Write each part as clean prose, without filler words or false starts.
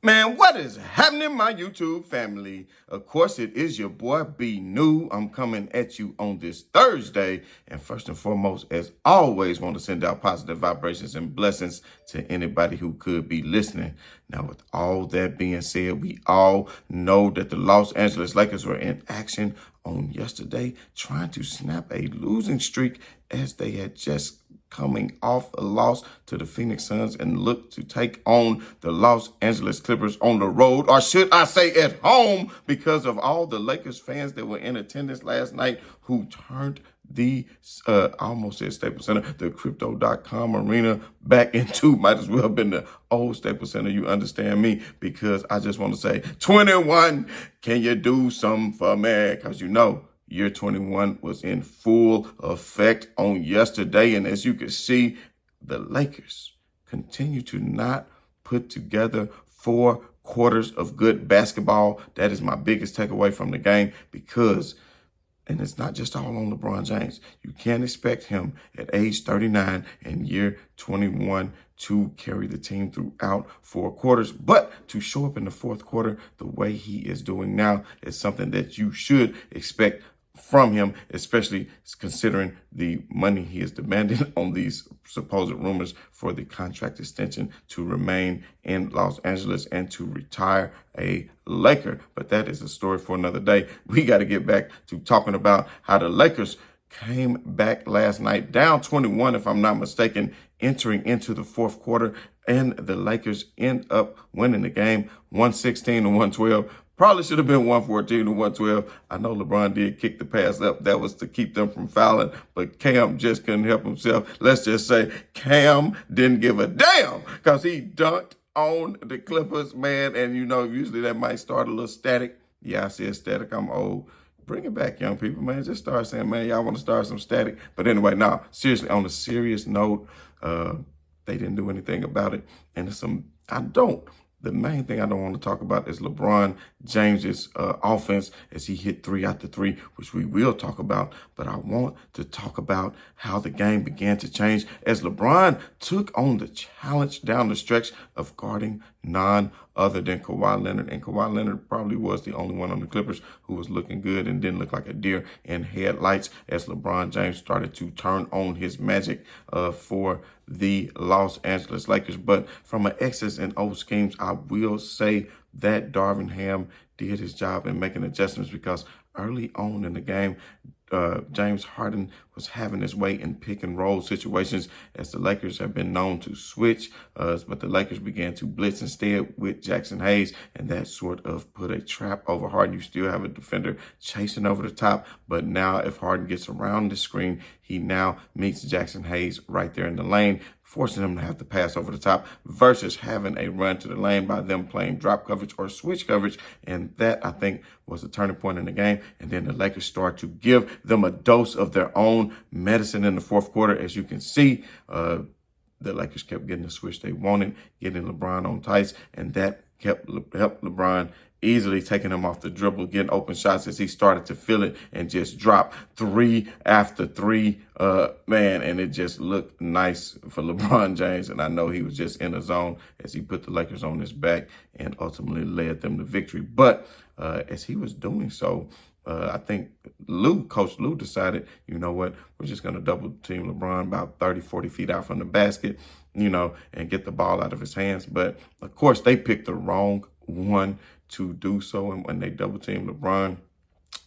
Man, what is happening, my YouTube family? Of course, it is your boy B New. I'm coming at you on this Thursday. And first and foremost, as always, want to send out positive vibrations and blessings to anybody who could be listening. Now, with all that being said, we all know that the Los Angeles Lakers were in action on yesterday, trying to snap a losing streak as they had just coming off a loss to the Phoenix Suns and look to take on the Los Angeles Clippers on the road, or should I say at home, because of all the Lakers fans that were in attendance last night who turned the, I almost said Staples Center, the Crypto.com arena back into, might as well have been the old Staples Center, you understand me, because I just want to say, 21, can you do something for me? Because you know, Year 21 was in full effect on yesterday. And as you can see, the Lakers continue to not put together 4 quarters of good basketball. That is my biggest takeaway from the game because, and it's not just all on LeBron James. You can't expect him at age 39 and year 21 to carry the team throughout 4 quarters, but to show up in the 4th quarter the way he is doing now is something that you should expect from him, especially considering the money he is demanding on these supposed rumors for the contract extension to remain in Los Angeles and to retire a Laker. But that is a story for another day. We got to get back to talking about how the Lakers came back last night, down 21, if I'm not mistaken, entering into the 4th quarter, and the Lakers end up winning the game 116 to 112. Probably should have been 114 to 112. I know LeBron did kick the pass up. That was to keep them from fouling, but Cam just couldn't help himself. Let's just say Cam didn't give a damn because he dunked on the Clippers, man. And, you know, usually that might start a little static. Yeah, I said static. I'm old. Bring it back, young people, man. Just start saying, man, y'all want to start some static. But anyway, now, seriously, on a serious note, they didn't do anything about it. And the main thing I don't want to talk about is LeBron James's offense as he hit 3 after 3, which we will talk about. But I want to talk about how the game began to change as LeBron took on the challenge down the stretch of guarding none other than Kawhi Leonard. And Kawhi Leonard probably was the only one on the Clippers who was looking good and didn't look like a deer in headlights as LeBron James started to turn on his magic for the Los Angeles Lakers. But from an X's and O schemes, I will say that Darvin Ham did his job in making adjustments because early on in the game, James Harden was having his way in pick and roll situations as the Lakers have been known to switch, but the Lakers began to blitz instead with Jackson Hayes, and that sort of put a trap over Harden. You still have a defender chasing over the top, but now if Harden gets around the screen, he now meets Jackson Hayes right there in the lane, forcing him to have to pass over the top versus having a run to the lane by them playing drop coverage or switch coverage. And that, I think, was a turning point in the game. And then the Lakers start to give them a dose of their own medicine in the 4th quarter. As you can see, the Lakers kept getting the switch they wanted, getting LeBron on tights, and that helped LeBron easily taking him off the dribble, getting open shots as he started to feel it and just drop 3 after 3, man, and it just looked nice for LeBron James. And I know he was just in a zone as he put the Lakers on his back and ultimately led them to victory. But as he was doing so, I think Coach Lou decided, you know what, we're just going to double team LeBron about 30, 40 feet out from the basket, you know, and get the ball out of his hands. But, of course, they picked the wrong one to do so. And when they double teamed LeBron,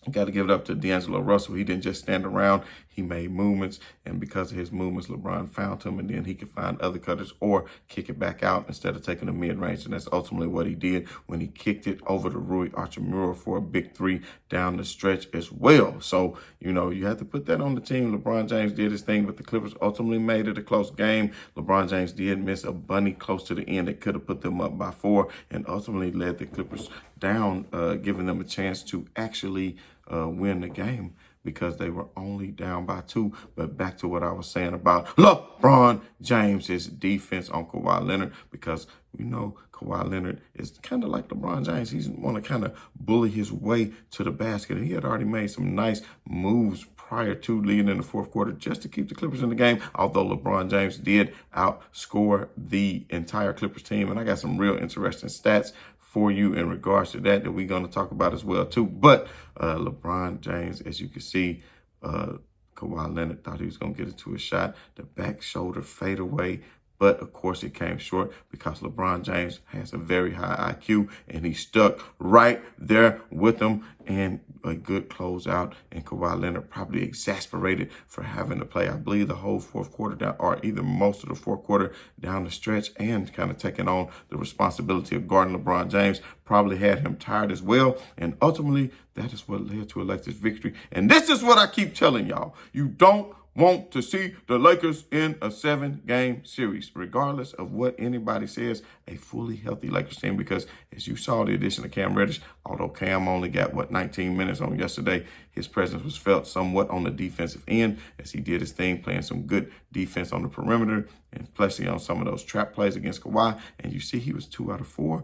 you got to give it up to D'Angelo Russell. He didn't just stand around. He made movements. And because of his movements, LeBron found him. And then he could find other cutters or kick it back out instead of taking a mid-range. And that's ultimately what he did when he kicked it over to Rui Hachimura for a big 3 down the stretch as well. So, you know, you have to put that on the team. LeBron James did his thing, but the Clippers ultimately made it a close game. LeBron James did miss a bunny close to the end that could have put them up by 4 and ultimately led the Clippers down, giving them a chance to actually win the game because they were only down by 2. But back to what I was saying about LeBron James's defense on Kawhi Leonard, because we know Kawhi Leonard is kind of like LeBron James. He's want to kind of bully his way to the basket. And he had already made some nice moves prior to leading in the fourth quarter just to keep the Clippers in the game, although LeBron James did outscore the entire Clippers team. And I got some real interesting stats for you in regards to that we're going to talk about as well too. But LeBron James, as you can see, Kawhi Leonard thought he was going to get it to a shot. The back shoulder fadeaway. But, of course, it came short because LeBron James has a very high IQ, and he stuck right there with him. And a good closeout, and Kawhi Leonard probably exasperated for having to play, I believe, the whole fourth quarter down, or either most of the fourth quarter down the stretch, and kind of taking on the responsibility of guarding LeBron James. Probably had him tired as well. And ultimately, that is what led to a Lakers victory. And this is what I keep telling y'all. You don't want to see the Lakers in a 7-game series, regardless of what anybody says, a fully healthy Lakers team, because as you saw the addition of Cam Reddish, although Cam only got, 19 minutes on yesterday, his presence was felt somewhat on the defensive end as he did his thing, playing some good defense on the perimeter, and especially on some of those trap plays against Kawhi. And you see he was 2 out of 4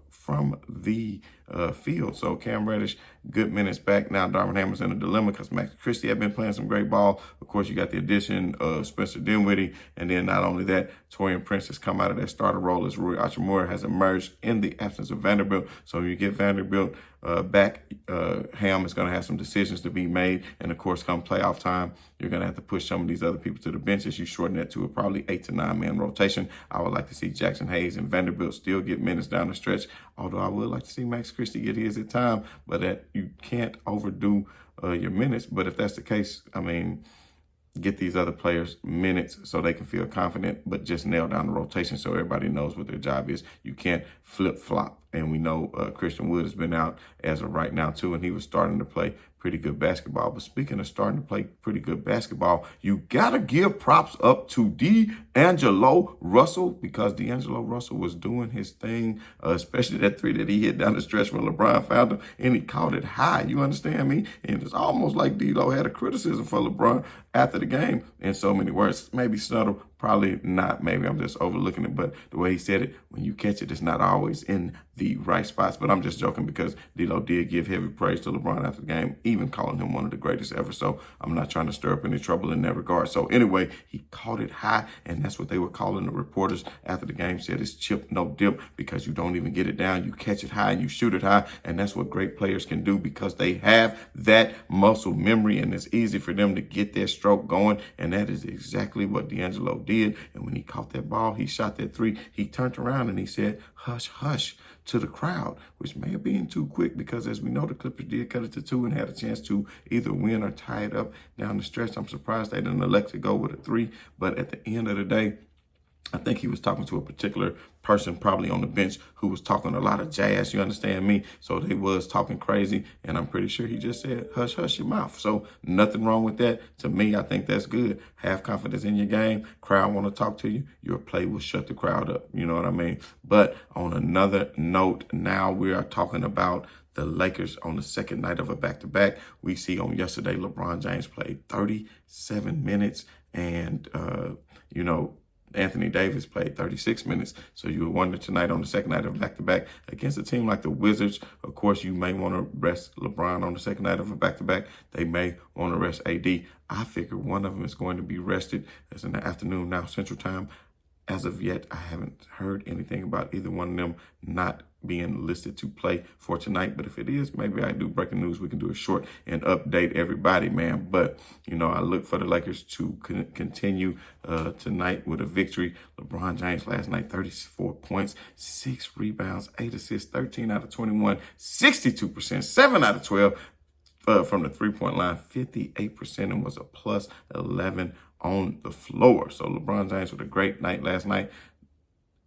from the field. So Cam Reddish, good minutes back. Now Darvin Hammer's in a dilemma because Max Christie had been playing some great ball. Of course, you got the addition of Spencer Dinwiddie. And then not only that, Taurean Prince has come out of that starter role as Rui Hachimura has emerged in the absence of Vanderbilt. So you get Vanderbilt back, Ham is going to have some decisions to be made. And of course, come playoff time, you're going to have to push some of these other people to the bench as you shorten that to a probably 8 to 9 man rotation. I would like to see Jackson Hayes and Vanderbilt still get minutes down the stretch, although I would like to see Max Christie get his at time, but that you can't overdo your minutes. But if that's the case, I mean, get these other players minutes so they can feel confident, but just nail down the rotation so everybody knows what their job is. You can't flip-flop. And we know Christian Wood has been out as of right now, too, and he was starting to play pretty good basketball. But speaking of starting to play pretty good basketball, you got to give props up to D'Angelo Russell, because D'Angelo Russell was doing his thing, especially that 3 that he hit down the stretch when LeBron found him, and he caught it high. You understand me? And it's almost like D'Lo had a criticism for LeBron after the game in so many words. Maybe subtle, probably not. Maybe I'm just overlooking it. But the way he said it, when you catch it, it's not always in the right spots. But I'm just joking because D'Lo did give heavy praise to LeBron after the game, even calling him one of the greatest ever. So I'm not trying to stir up any trouble in that regard. So anyway, he caught it high, and that's what they were calling the reporters after the game, said it's chip, no dip, because you don't even get it down. You catch it high and you shoot it high, and that's what great players can do because they have that muscle memory, and it's easy for them to get their stroke going, and that is exactly what D'Angelo did. And when he caught that ball, he shot that 3, he turned around and he said, hush, hush, to the crowd, which may have been too quick because, as we know, the Clippers did cut it to 2 and had a chance to either win or tie it up down the stretch. I'm surprised they didn't elect to go with a 3, but at the end of the day, I think he was talking to a particular person probably on the bench who was talking a lot of jazz, you understand me? So they was talking crazy, and I'm pretty sure he just said, hush, hush your mouth. So nothing wrong with that. To me, I think that's good. Have confidence in your game. Crowd want to talk to you. Your play will shut the crowd up. You know what I mean? But on another note, now we are talking about the Lakers on the second night of a back-to-back. We see on yesterday, LeBron James played 37 minutes, and, Anthony Davis played 36 minutes. So you would wonder tonight on the second night of a back-to-back against a team like the Wizards. Of course, you may want to rest LeBron on the second night of a back-to-back. They may want to rest AD. I figure one of them is going to be rested. It's in the afternoon now, Central Time. As of yet, I haven't heard anything about either one of them not being listed to play for tonight. But if it is, maybe I do breaking news. We can do a short and update everybody, man. But, I look for the Lakers to continue tonight with a victory. LeBron James last night, 34 points, 6 rebounds, 8 assists, 13 out of 21, 62%, 7 out of 12 from the three-point line, 58%, and was a plus 11 on the floor. So LeBron James with a great night last night.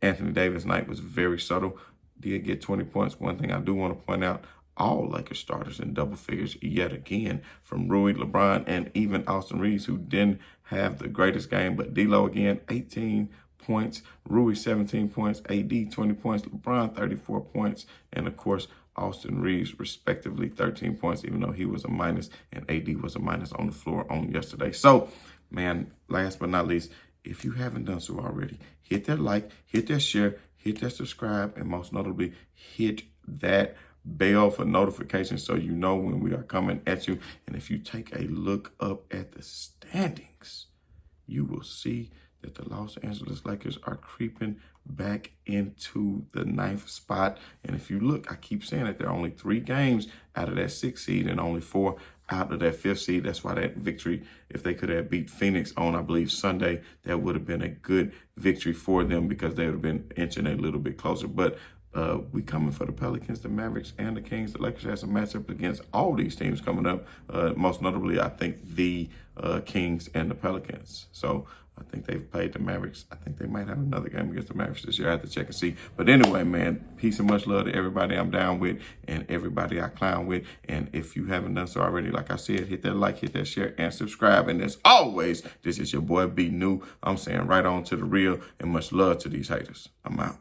Anthony Davis' night was very subtle. Did get 20 points. One thing I do want to point out, all Lakers starters in double figures yet again, from Rui, LeBron, and even Austin Reeves, who didn't have the greatest game. But D'Lo again, 18 points. Rui, 17 points. AD, 20 points. LeBron, 34 points. And, of course, Austin Reeves, respectively, 13 points, even though he was a minus and AD was a minus on the floor on yesterday. So, man, last but not least, if you haven't done so already, hit that like, hit that share, hit that subscribe, and most notably, hit that bell for notifications so you know when we are coming at you. And if you take a look up at the standings, you will see that the Los Angeles Lakers are creeping back into the 9th spot. And if you look, I keep saying that there are only 3 games out of that 6th seed and only 4 out of that 5th seed. That's why that victory, if they could have beat Phoenix on, I believe, Sunday, that would have been a good victory for them because they would have been inching a little bit closer. But we coming for the Pelicans, the Mavericks, and the Kings. The Lakers have some matchups against all these teams coming up. Most notably, I think the Kings and the Pelicans. So I think they've played the Mavericks. I think they might have another game against the Mavericks this year. I have to check and see. But anyway, man, peace and much love to everybody I'm down with and everybody I clown with. And if you haven't done so already, like I said, hit that like, hit that share, and subscribe. And as always, this is your boy B New. I'm saying right on to the real and much love to these haters. I'm out.